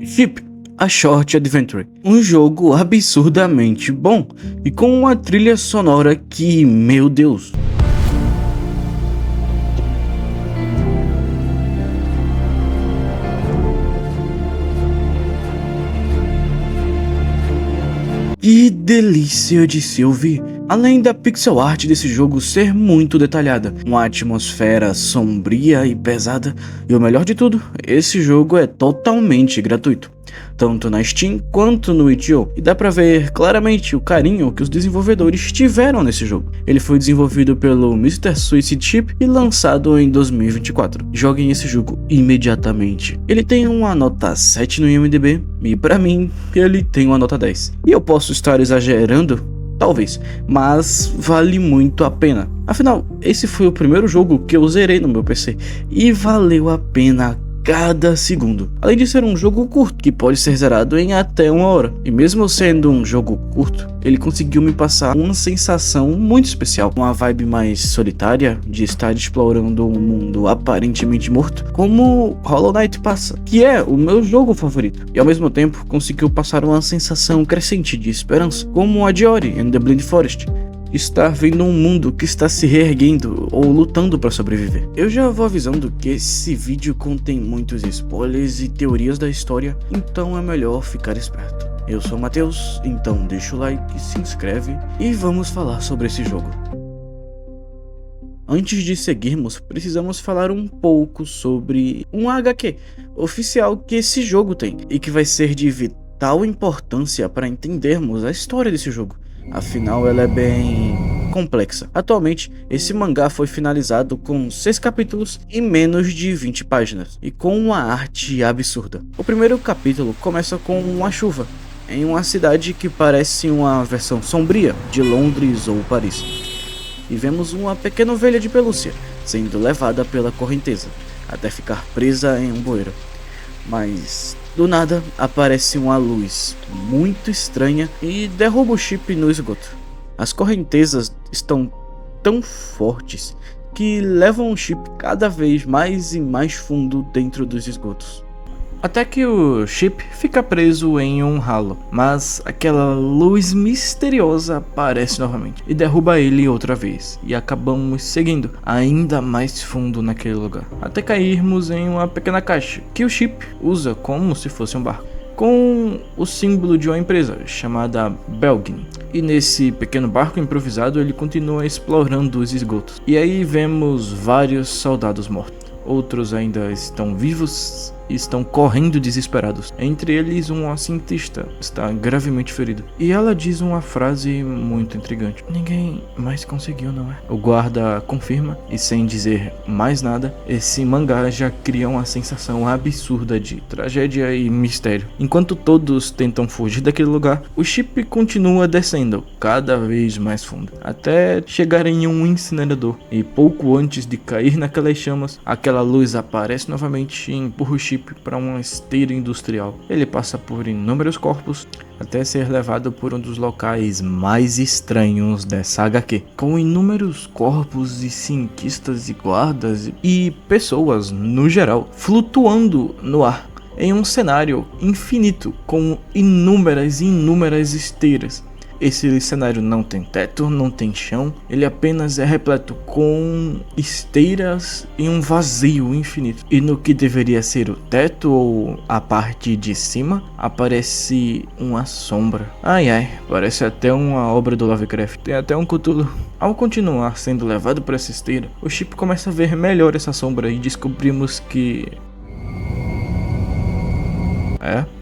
Chip, A Short Adventure, um jogo absurdamente bom e com uma trilha sonora que, meu Deus. Que delícia de se ouvir! Além da pixel art desse jogo ser muito detalhada, uma atmosfera sombria e pesada, e o melhor de tudo, esse jogo é totalmente gratuito, tanto na Steam quanto no itch.io, e dá pra ver claramente o carinho que os desenvolvedores tiveram nesse jogo. Ele foi desenvolvido pelo Mr. Suicide Chip e lançado em 2024. Joguem esse jogo imediatamente. Ele tem uma nota 7 no IMDb, e pra mim, ele tem uma nota 10. E eu posso estar exagerando? Talvez, mas vale muito a pena. Afinal, esse foi o primeiro jogo que eu zerei no meu PC e valeu a pena cada segundo. Além de ser um jogo curto, que pode ser zerado em até 1 hora. E mesmo sendo um jogo curto, ele conseguiu me passar uma sensação muito especial. Uma vibe mais solitária, de estar explorando um mundo aparentemente morto, como Hollow Knight passa, que é o meu jogo favorito. E ao mesmo tempo, conseguiu passar uma sensação crescente de esperança, como a de Ori and the Blind Forest. Estar vendo um mundo que está se reerguendo ou lutando para sobreviver. Eu já vou avisando que esse vídeo contém muitos spoilers e teorias da história, então é melhor ficar esperto. Eu sou o Matheus, então deixa o like, se inscreve e vamos falar sobre esse jogo. Antes de seguirmos, precisamos falar um pouco sobre um HQ oficial que esse jogo tem e que vai ser de vital importância para entendermos a história desse jogo. Afinal, ela é bem complexa. Atualmente, esse mangá foi finalizado com 6 capítulos e menos de 20 páginas, e com uma arte absurda. O primeiro capítulo começa com uma chuva, em uma cidade que parece uma versão sombria de Londres ou Paris. E vemos uma pequena ovelha de pelúcia sendo levada pela correnteza, até ficar presa em um bueiro. Mas do nada aparece uma luz muito estranha e derruba o Chip no esgoto. As correntezas estão tão fortes que levam o Chip cada vez mais e mais fundo dentro dos esgotos. Até que o Chip fica preso em um ralo, mas aquela luz misteriosa aparece novamente e derruba ele outra vez, e acabamos seguindo ainda mais fundo naquele lugar, até cairmos em uma pequena caixa que o Chip usa como se fosse um barco, com o símbolo de uma empresa chamada Belgin. E nesse pequeno barco improvisado ele continua explorando os esgotos, e aí vemos vários soldados mortos. Outros ainda estão vivos e estão correndo desesperados. Entre eles, um cientista está gravemente ferido. E ela diz uma frase muito intrigante: ninguém mais conseguiu, não é? O guarda confirma, e sem dizer mais nada, esse mangá já cria uma sensação absurda de tragédia e mistério. Enquanto todos tentam fugir daquele lugar, o Chip continua descendo cada vez mais fundo, até chegar em um incinerador. E pouco antes de cair naquelas chamas, aquela luz aparece novamente e empurra o Chip para uma esteira industrial. Ele passa por inúmeros corpos até ser levado por um dos locais mais estranhos dessa HQ, com inúmeros corpos e cientistas e guardas e pessoas no geral flutuando no ar em um cenário infinito com inúmeras e inúmeras esteiras. Esse cenário não tem teto, não tem chão, ele apenas é repleto com esteiras e um vazio infinito. E no que deveria ser o teto ou a parte de cima, aparece uma sombra. Ai ai, parece até uma obra do Lovecraft, tem até um Cthulhu. Ao continuar sendo levado por essa esteira, o Chip começa a ver melhor essa sombra e descobrimos que...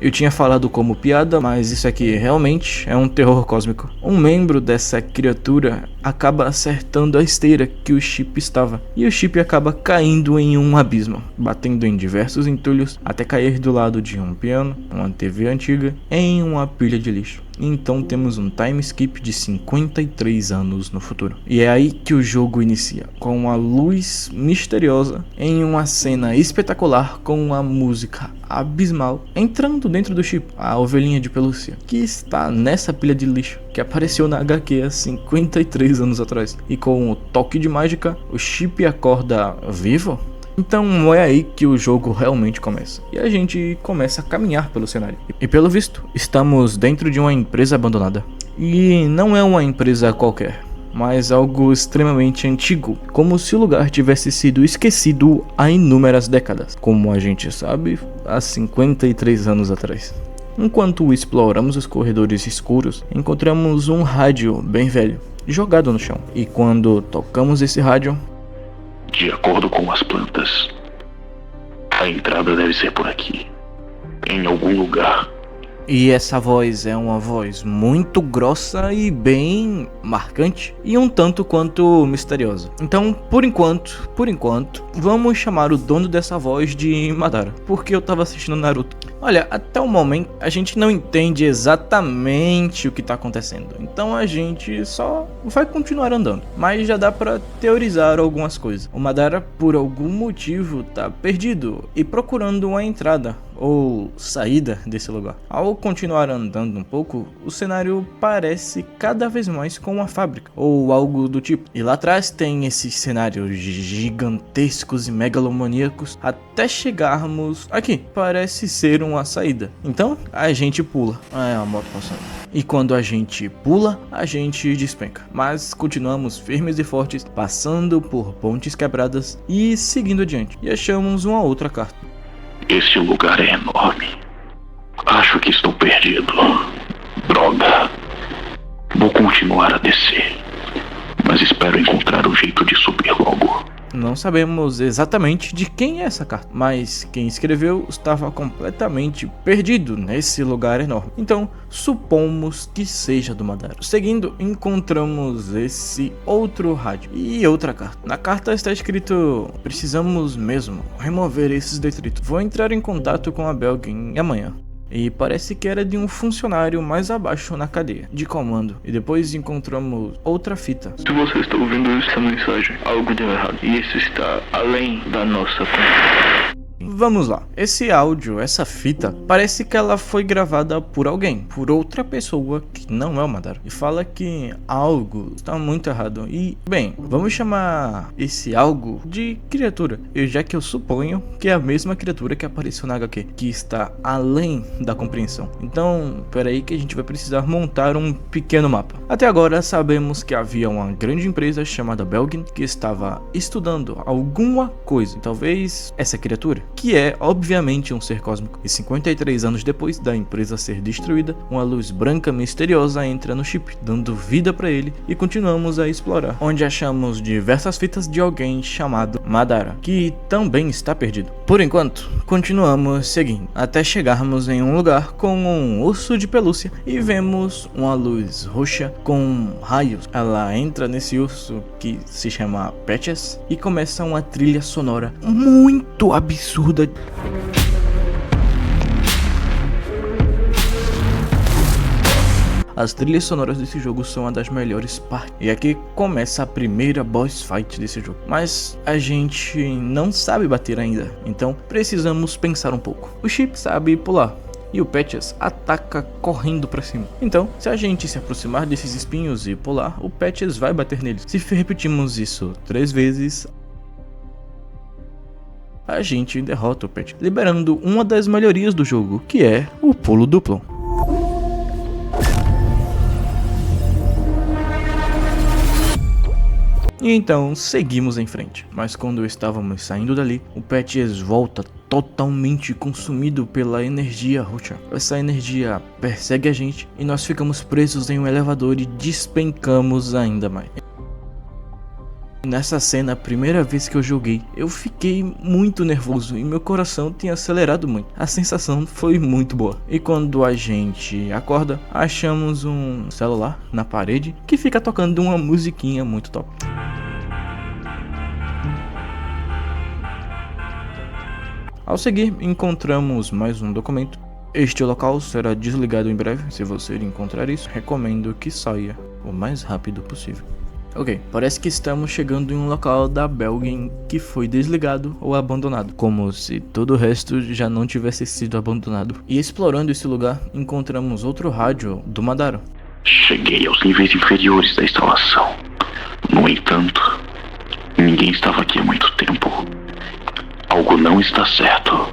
eu tinha falado como piada, mas isso aqui realmente é um terror cósmico. Um membro dessa criatura acaba acertando a esteira que o Chip estava, e o Chip acaba caindo em um abismo, batendo em diversos entulhos até cair do lado de um piano, uma TV antiga, em uma pilha de lixo. Então temos um time skip de 53 anos no futuro. E é aí que o jogo inicia, com uma luz misteriosa em uma cena espetacular com uma música abismal entrando dentro do Chip, a ovelhinha de pelúcia, que está nessa pilha de lixo que apareceu na HQ há 53 anos atrás. E com o toque de mágica, o Chip acorda vivo Então é aí que o jogo realmente começa. E a gente começa a caminhar pelo cenário. E pelo visto, estamos dentro de uma empresa abandonada. E não é uma empresa qualquer, mas algo extremamente antigo, como se o lugar tivesse sido esquecido há inúmeras décadas, como a gente sabe, há 53 anos atrás. Enquanto exploramos os corredores escuros, encontramos um rádio bem velho, jogado no chão. E quando tocamos esse rádio... De acordo com as plantas, a entrada deve ser por aqui, em algum lugar. E essa voz é uma voz muito grossa e bem marcante e um tanto quanto misteriosa. Então, por enquanto, vamos chamar o dono dessa voz de Madara, porque eu tava assistindo Naruto. Olha, até o momento a gente não entende exatamente o que tá acontecendo, então a gente só vai continuar andando, mas já dá pra teorizar algumas coisas. O Madara, por algum motivo, tá perdido e procurando uma entrada ou saída desse lugar. Ao continuar andando um pouco, o cenário parece cada vez mais com uma fábrica ou algo do tipo. E lá atrás tem esses cenários gigantescos e megalomaníacos até chegarmos aqui. Parece ser uma saída. Então a gente pula. É a moto passando. E quando a gente pula, a gente despenca. Mas continuamos firmes e fortes, passando por pontes quebradas e seguindo adiante. E achamos uma outra carta. Este lugar é enorme. Acho que estou perdido. Droga. Vou continuar a descer, mas espero encontrar um jeito de subir logo. Não sabemos exatamente de quem é essa carta, mas quem escreveu estava completamente perdido nesse lugar enorme. Então, supomos que seja do Madara. Seguindo, encontramos esse outro rádio e outra carta. Na carta está escrito: precisamos mesmo remover esses detritos. Vou entrar em contato com a Belgen amanhã. E parece que era de um funcionário mais abaixo na cadeia de comando. E depois encontramos outra fita. Se você está ouvindo essa mensagem, algo deu errado. E isso está além da nossa frente. Vamos lá, esse áudio, essa fita, parece que ela foi gravada por alguém, por outra pessoa que não é o Madara. E fala que algo está muito errado. E, bem, vamos chamar esse algo de criatura, já que eu suponho que é a mesma criatura que apareceu na HQ, que está além da compreensão. Então, peraí que a gente vai precisar montar um pequeno mapa. Até agora sabemos que havia uma grande empresa chamada Belgen que estava estudando alguma coisa, talvez essa criatura, que é obviamente um ser cósmico. E 53 anos depois da empresa ser destruída, uma luz branca misteriosa entra no chip, dando vida para ele, e continuamos a explorar, onde achamos diversas fitas de alguém chamado Madara, que também está perdido. Por enquanto, continuamos seguindo, até chegarmos em um lugar com um urso de pelúcia e vemos uma luz roxa com raios. Ela entra nesse urso que se chama Patches e começa uma trilha sonora muito absurda. As trilhas sonoras desse jogo são uma das melhores partes. E aqui começa a primeira boss fight desse jogo. Mas a gente não sabe bater ainda, então precisamos pensar um pouco. O Chip sabe pular e o Patches ataca correndo pra cima. Então, se a gente se aproximar desses espinhos e pular, o Patches vai bater neles. Se repetirmos isso 3 vezes, a gente derrota o Patches, liberando uma das melhorias do jogo, que é o pulo duplo. E então seguimos em frente, mas quando estávamos saindo dali, o Patches volta totalmente consumido pela energia roxa. Essa energia persegue a gente e nós ficamos presos em um elevador e despencamos ainda mais. Nessa cena, a primeira vez que eu joguei, eu fiquei muito nervoso e meu coração tinha acelerado muito. A sensação foi muito boa. E quando a gente acorda, achamos um celular na parede que fica tocando uma musiquinha muito top. Ao seguir, encontramos mais um documento. Este local será desligado em breve. Se você encontrar isso, recomendo que saia o mais rápido possível. Ok, parece que estamos chegando em um local da Belgen que foi desligado ou abandonado, como se todo o resto já não tivesse sido abandonado. E explorando esse lugar, encontramos outro rádio do Madara. Cheguei aos níveis inferiores da instalação. No entanto, ninguém estava aqui há muito tempo. Algo não está certo.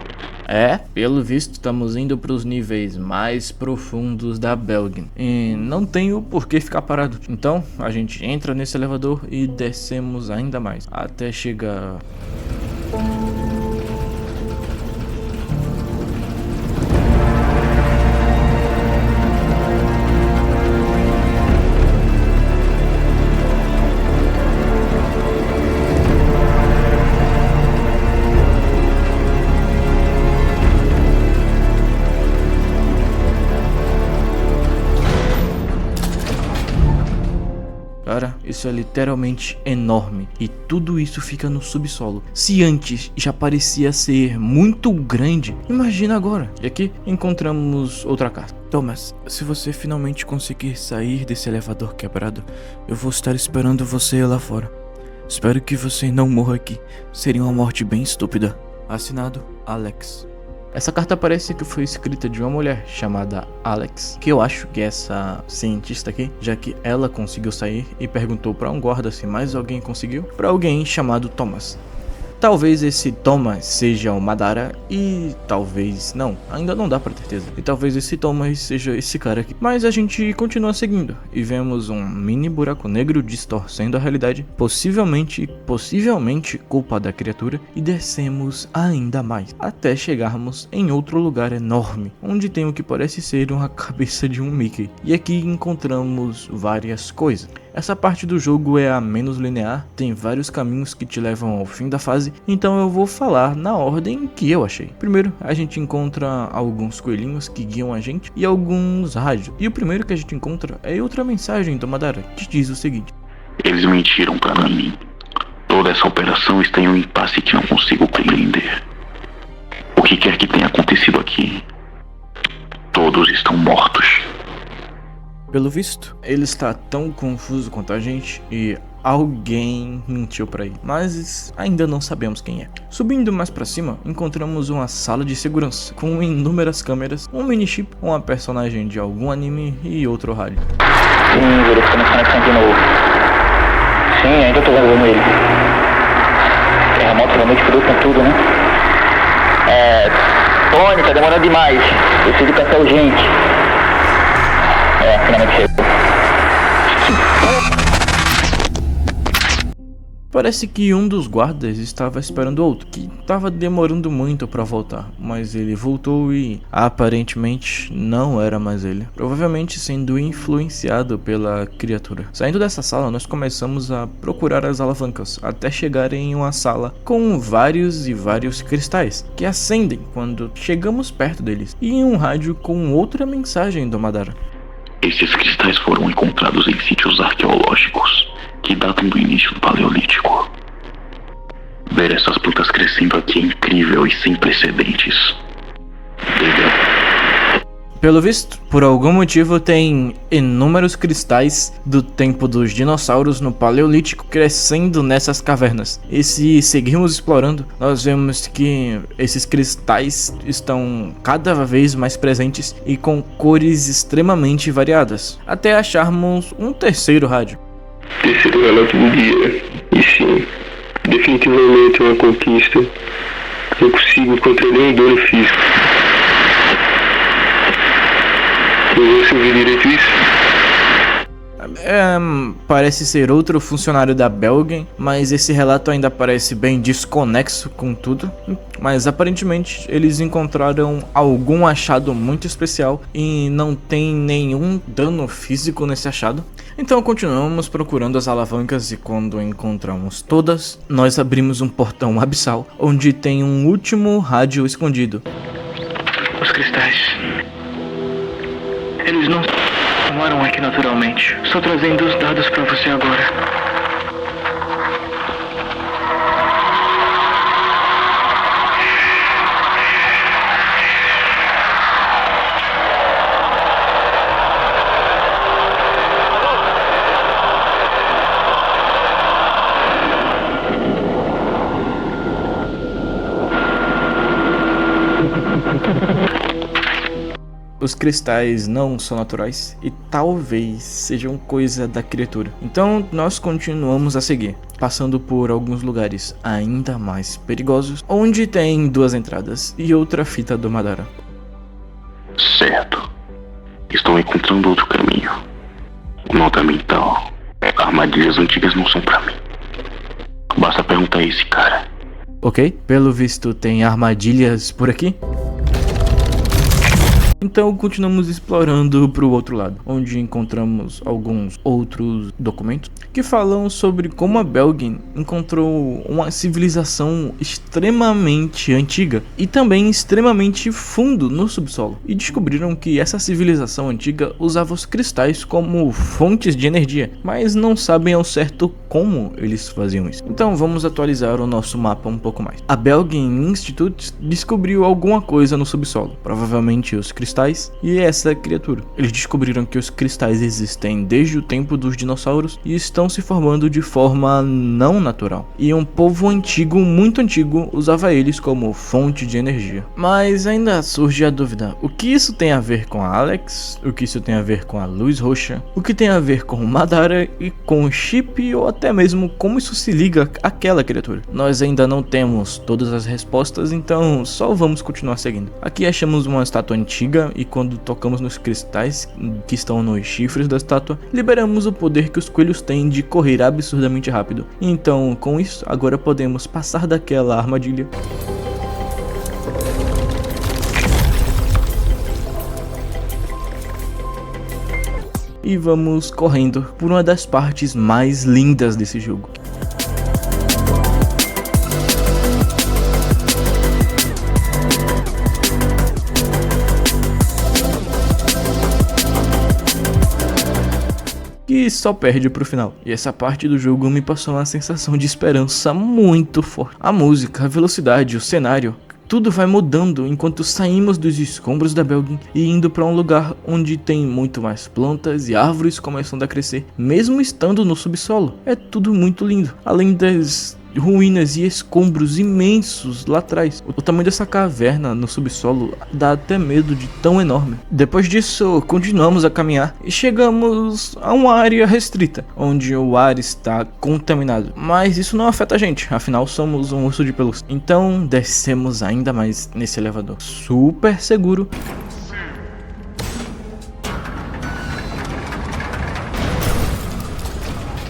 Pelo visto estamos indo para os níveis mais profundos da Belgen e não tenho por que ficar parado. Então a gente entra nesse elevador e descemos ainda mais até chegar... Cara, isso é literalmente enorme e tudo isso fica no subsolo. Se antes já parecia ser muito grande, imagina agora. E aqui encontramos outra carta. Thomas, se você finalmente conseguir sair desse elevador quebrado, eu vou estar esperando você lá fora. Espero que você não morra aqui. Seria uma morte bem estúpida. Assinado, Alex. Essa carta parece que foi escrita de uma mulher chamada Alex, que eu acho que é essa cientista aqui, já que ela conseguiu sair e perguntou para um guarda se mais alguém conseguiu, para alguém chamado Thomas. Talvez esse Thomas seja o Madara e talvez não, ainda não dá pra ter certeza. E talvez esse Thomas seja esse cara aqui. Mas a gente continua seguindo e vemos um mini buraco negro distorcendo a realidade, possivelmente culpa da criatura, e descemos ainda mais, até chegarmos em outro lugar enorme, onde tem o que parece ser uma cabeça de um Mickey. E aqui encontramos várias coisas. Essa parte do jogo é a menos linear, tem vários caminhos que te levam ao fim da fase, então eu vou falar na ordem que eu achei. Primeiro, a gente encontra alguns coelhinhos que guiam a gente e alguns rádios. E o primeiro que a gente encontra é outra mensagem do Madara, que diz o seguinte: Eles mentiram para mim. Toda essa operação está em um impasse que não consigo compreender. O que quer que tenha acontecido aqui, todos estão mortos. Pelo visto, ele está tão confuso quanto a gente e alguém mentiu pra ele, mas ainda não sabemos quem é. Subindo mais pra cima, encontramos uma sala de segurança com inúmeras câmeras, um mini chip, uma personagem de algum anime e outro rádio. Sim, verificando a conexão de novo. Sim, ainda tô vendo ele. Terremoto realmente fudeu com tudo, né? Tony, tá demorando demais. Preciso de café urgente. Finalmente chegou. Parece que um dos guardas estava esperando outro, que estava demorando muito para voltar, mas ele voltou e aparentemente não era mais ele, provavelmente sendo influenciado pela criatura. Saindo dessa sala, nós começamos a procurar as alavancas, até chegar em uma sala com vários cristais, que acendem quando chegamos perto deles, e em um rádio com outra mensagem do Madara. Esses cristais foram encontrados em sítios arqueológicos que datam do início do Paleolítico. Ver essas plantas crescendo aqui é incrível e sem precedentes. Pelo visto, por algum motivo tem inúmeros cristais do tempo dos dinossauros no Paleolítico crescendo nessas cavernas. E se seguirmos explorando, nós vemos que esses cristais estão cada vez mais presentes e com cores extremamente variadas, até acharmos um terceiro rádio. Terceiro relato do dia, e sim, definitivamente é uma conquista. Não consigo encontrar nenhum dano físico. Você viu direito isso? Parece ser outro funcionário da Belgen, mas esse relato ainda parece bem desconexo com tudo. Mas aparentemente eles encontraram algum achado muito especial e não tem nenhum dano físico nesse achado. Então continuamos procurando as alavancas e quando encontramos todas, nós abrimos um portão abissal onde tem um último rádio escondido. Os cristais. Eles não moram aqui naturalmente. Estou trazendo os dados pra você agora. Os cristais não são naturais e talvez sejam coisa da criatura. Então nós continuamos a seguir, passando por alguns lugares ainda mais perigosos, onde tem 2 entradas e outra fita do Madara. Certo. Estou encontrando outro caminho. Nota mental. Armadilhas antigas não são pra mim. Basta perguntar a esse cara. Ok, pelo visto tem armadilhas por aqui. Então continuamos explorando para o outro lado, onde encontramos alguns outros documentos que falam sobre como a Belgen encontrou uma civilização extremamente antiga e também extremamente fundo no subsolo, e descobriram que essa civilização antiga usava os cristais como fontes de energia, mas não sabem ao certo como eles faziam isso. Então vamos atualizar o nosso mapa um pouco mais. A Belgen Institute descobriu alguma coisa no subsolo, provavelmente os cristais e essa criatura. Eles descobriram que os cristais existem desde o tempo dos dinossauros e estão se formando de forma não natural. E um povo antigo, muito antigo, usava eles como fonte de energia. Mas ainda surge a dúvida: o que isso tem a ver com a Alex? O que isso tem a ver com a luz roxa? O que tem a ver com o Madara e com o Chip, ou até mesmo como isso se liga àquela criatura? Nós ainda não temos todas as respostas, então só vamos continuar seguindo. Aqui achamos uma estátua antiga e quando tocamos nos cristais que estão nos chifres da estátua, liberamos o poder que os coelhos têm de correr absurdamente rápido. Então, com isso, agora podemos passar daquela armadilha. E vamos correndo por uma das partes mais lindas desse jogo. Que só perde pro final. E essa parte do jogo me passou uma sensação de esperança muito forte. A música, a velocidade, o cenário, tudo vai mudando enquanto saímos dos escombros da Belgen e indo para um lugar onde tem muito mais plantas e árvores começando a crescer, mesmo estando no subsolo. É tudo muito lindo, além das ruínas e escombros imensos lá atrás. O tamanho dessa caverna no subsolo dá até medo de tão enorme. Depois disso, continuamos a caminhar e chegamos a uma área restrita, onde o ar está contaminado. Mas isso não afeta a gente, afinal somos um urso de pelúcia. Então descemos ainda mais nesse elevador, super seguro.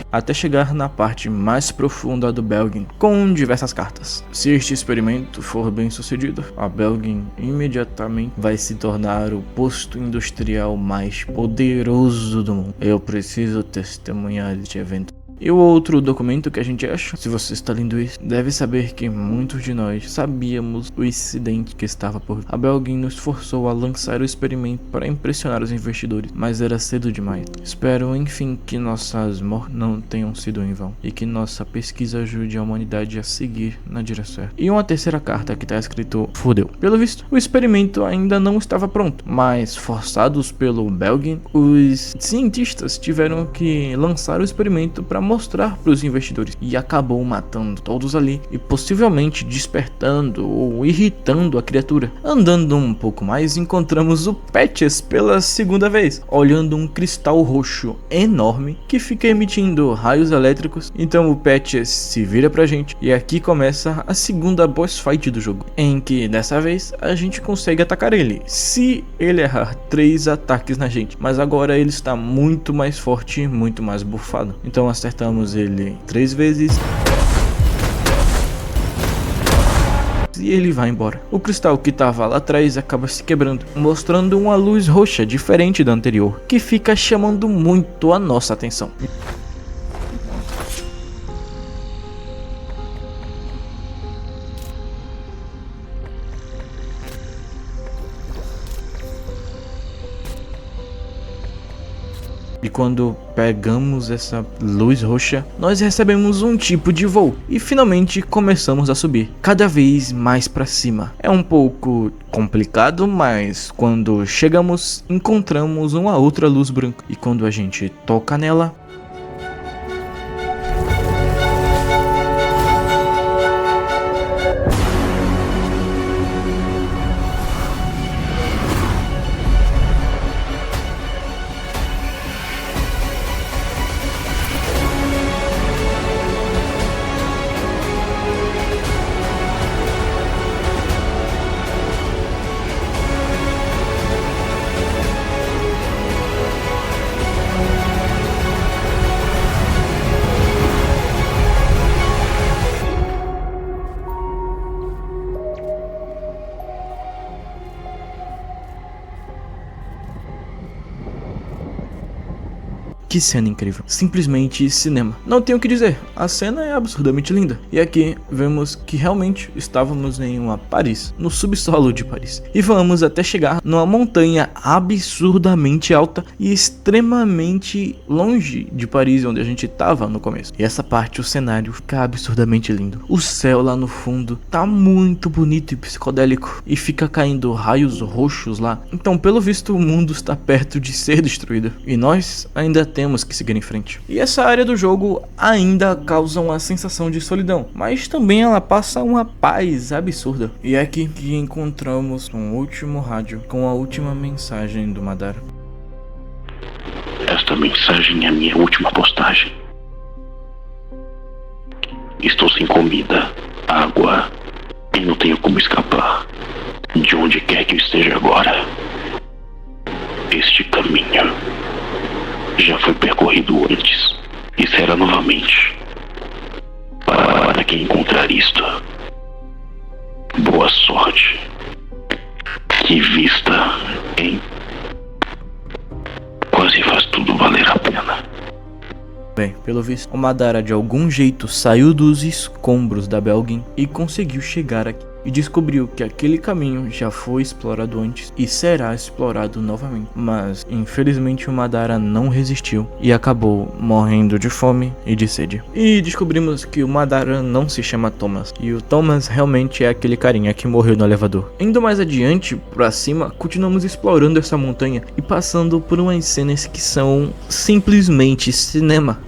Até chegar na parte mais profunda do Belgen, com diversas cartas. Se este experimento for bem sucedido, a Belgen imediatamente vai se tornar o posto industrial mais poderoso do mundo. Eu preciso testemunhar este evento. E o outro documento que a gente acha, se você está lendo isso, deve saber que muitos de nós sabíamos o incidente que estava por vir. A Belgen nos forçou a lançar o experimento para impressionar os investidores, mas era cedo demais. Espero, enfim, que nossas mortes não tenham sido em vão e que nossa pesquisa ajude a humanidade a seguir na direção certa. E uma terceira carta que está escrito: fudeu. Pelo visto, o experimento ainda não estava pronto, mas forçados pelo Belgen, os cientistas tiveram que lançar o experimento para mostrar para os investidores, e acabou matando todos ali e possivelmente despertando ou irritando a criatura. Andando um pouco mais, encontramos o Patches pela segunda vez, olhando um cristal roxo enorme que fica emitindo raios elétricos. Então o Patches se vira pra gente e aqui começa a segunda boss fight do jogo, em que dessa vez a gente consegue atacar ele, se ele errar 3 ataques na gente, mas agora ele está muito mais forte e muito mais bufado. Então acertamos ele 3 vezes e ele vai embora. O cristal que estava lá atrás acaba se quebrando, mostrando uma luz roxa diferente da anterior, que fica chamando muito a nossa atenção. E quando pegamos essa luz roxa, nós recebemos um tipo de voo e finalmente começamos a subir cada vez mais para cima. É um pouco complicado, mas quando chegamos, encontramos uma outra luz branca e quando a gente toca nela, Que cena incrível, simplesmente cinema. Não tenho o que dizer, a cena é absurdamente linda. E aqui vemos que realmente estávamos em uma Paris, no subsolo de Paris. E vamos até chegar numa montanha absurdamente alta e extremamente longe de Paris, onde a gente estava no começo. E essa parte, o cenário fica absurdamente lindo. O céu lá no fundo tá muito bonito e psicodélico, e fica caindo raios roxos lá. Então, pelo visto, o mundo está perto de ser destruído. E nós ainda temos que seguir em frente. E essa área do jogo ainda causa uma sensação de solidão, mas também ela passa uma paz absurda. E é aqui que encontramos um último rádio com a última mensagem do Madara. Esta mensagem é a minha última postagem. Estou sem comida, água e não tenho como escapar de onde quer que eu esteja agora. Este caminho já foi percorrido antes e será novamente. Para quem encontrar isto, boa sorte. Que vista, hein? Quase faz tudo valer a pena. Bem, pelo visto, o Madara de algum jeito saiu dos escombros da Belgen e conseguiu chegar aqui. E descobriu que aquele caminho já foi explorado antes e será explorado novamente. Mas, infelizmente, o Madara não resistiu e acabou morrendo de fome e de sede. E descobrimos que o Madara não se chama Thomas, e o Thomas realmente é aquele carinha que morreu no elevador. Indo mais adiante, pra cima, continuamos explorando essa montanha e passando por umas cenas que são simplesmente cinema.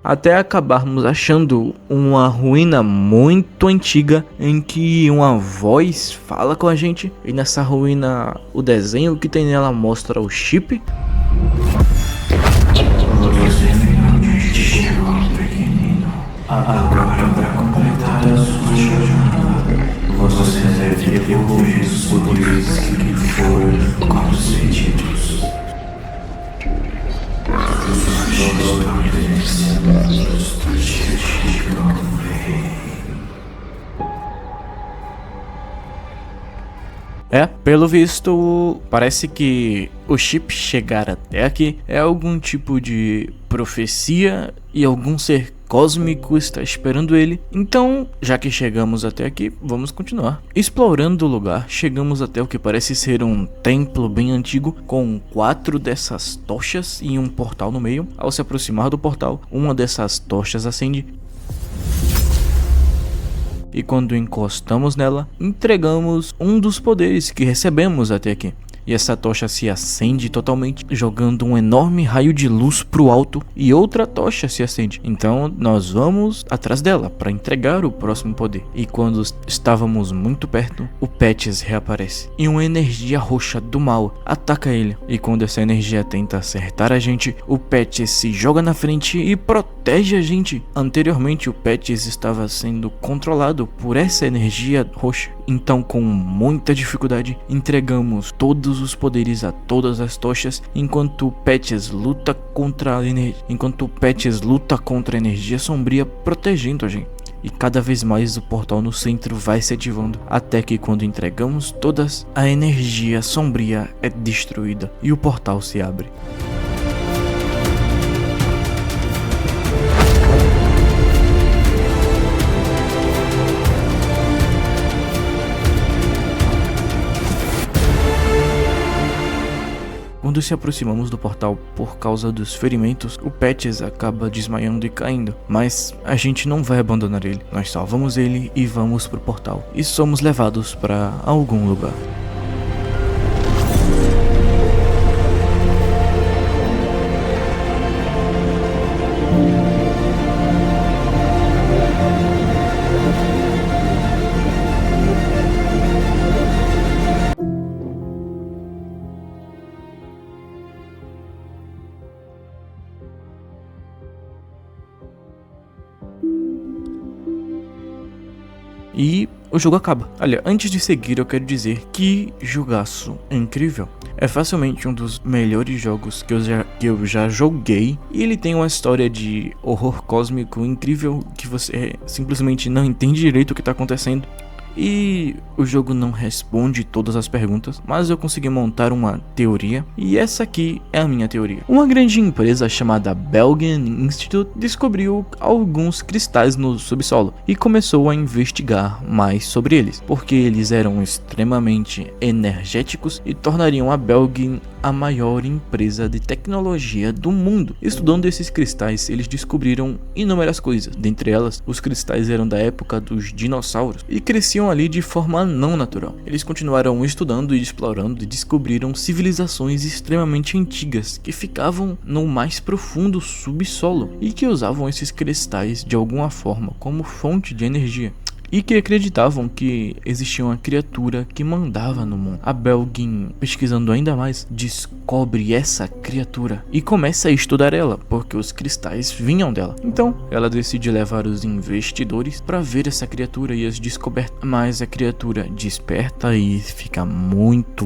Até acabarmos achando uma ruína muito antiga em que uma voz fala com a gente, e nessa ruína o desenho que tem nela mostra o chip. Agora, para completar a sua jornada, você deve devolver os poderes que lhe foram concedidos. Pelo visto, parece que o chip chegar até aqui é algum tipo de profecia e algum ser cósmico está esperando ele. Então, já que chegamos até aqui, vamos continuar. Explorando o lugar, chegamos até o que parece ser um templo bem antigo, com 4 dessas tochas e um portal no meio. Ao se aproximar do portal, uma dessas tochas acende. E quando encostamos nela, entregamos um dos poderes que recebemos até aqui. E essa tocha se acende totalmente, jogando um enorme raio de luz pro alto, e outra tocha se acende. Então nós vamos atrás dela para entregar o próximo poder. E quando estávamos muito perto, o Patches reaparece e uma energia roxa do mal ataca ele. E quando essa energia tenta acertar a gente, o Patches se joga na frente e protege a gente. Anteriormente o Patches estava sendo controlado por essa energia roxa. Então, com muita dificuldade, entregamos todos os poderes a todas as tochas, enquanto o Patches luta contra a energia sombria, protegendo a gente. E cada vez mais o portal no centro vai se ativando, até que quando entregamos todas, a energia sombria é destruída e o portal se abre. Quando se aproximamos do portal por causa dos ferimentos, o Patches acaba desmaiando e caindo, mas a gente não vai abandonar ele. Nós salvamos ele e vamos pro portal, e somos levados para algum lugar. e o jogo acaba. Olha, antes de seguir eu quero dizer que jogaço incrível. É facilmente um dos melhores jogos que eu já joguei. E ele tem uma história de horror cósmico incrível que você simplesmente não entende direito o que tá acontecendo. E o jogo não responde todas as perguntas, mas eu consegui montar uma teoria, e essa aqui é a minha teoria. Uma grande empresa chamada Belgian Institute descobriu alguns cristais no subsolo e começou a investigar mais sobre eles, porque eles eram extremamente energéticos e tornariam a Belgian a maior empresa de tecnologia do mundo. Estudando esses cristais, eles descobriram inúmeras coisas. Dentre elas, os cristais eram da época dos dinossauros e cresciam ali de forma não natural. Eles continuaram estudando e explorando e descobriram civilizações extremamente antigas que ficavam no mais profundo subsolo e que usavam esses cristais de alguma forma como fonte de energia, e que acreditavam que existia uma criatura que mandava no mundo. A Belgian, pesquisando ainda mais, descobre essa criatura e começa a estudar ela, porque os cristais vinham dela. Então, ela decide levar os investidores para ver essa criatura e as descobertas. Mas a criatura desperta e fica muito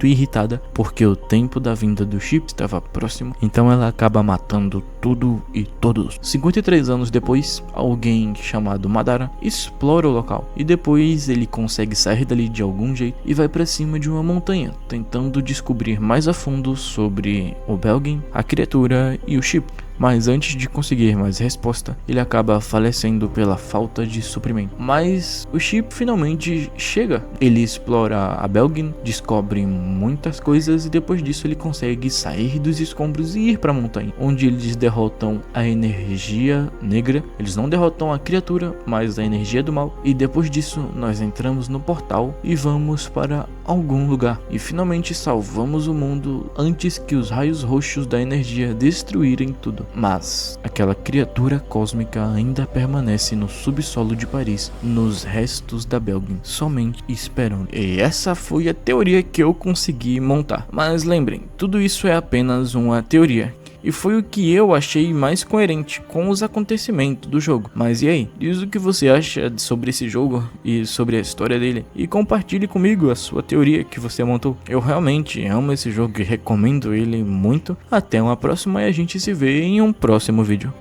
irritada, porque o tempo da vinda do chip estava próximo. Então ela acaba matando tudo e todos. 53 anos depois, alguém chamado Madara explora o local e depois ele consegue sair dali de algum jeito e vai para cima de uma montanha, tentando descobrir mais a fundo sobre o Belgian, a criatura e o chip. Mas antes de conseguir mais resposta, ele acaba falecendo pela falta de suprimento. Mas o chip finalmente chega. Ele explora a Belgian, descobre muitas coisas e depois disso ele consegue sair dos escombros e ir para a montanha, onde eles derrotam a energia negra. Eles não derrotam a criatura, mas a energia do mal. E depois disso nós entramos no portal e vamos para algum lugar. E finalmente salvamos o mundo antes que os raios roxos da energia destruírem tudo. Mas aquela criatura cósmica ainda permanece no subsolo de Paris, nos restos da Belgian, somente esperando. E essa foi a teoria que eu consegui montar. Mas lembrem, tudo isso é apenas uma teoria. E foi o que eu achei mais coerente com os acontecimentos do jogo. Mas e aí? Diz o que você acha sobre esse jogo e sobre a história dele. E compartilhe comigo a sua teoria que você montou. Eu realmente amo esse jogo e recomendo ele muito. Até uma próxima e a gente se vê em um próximo vídeo.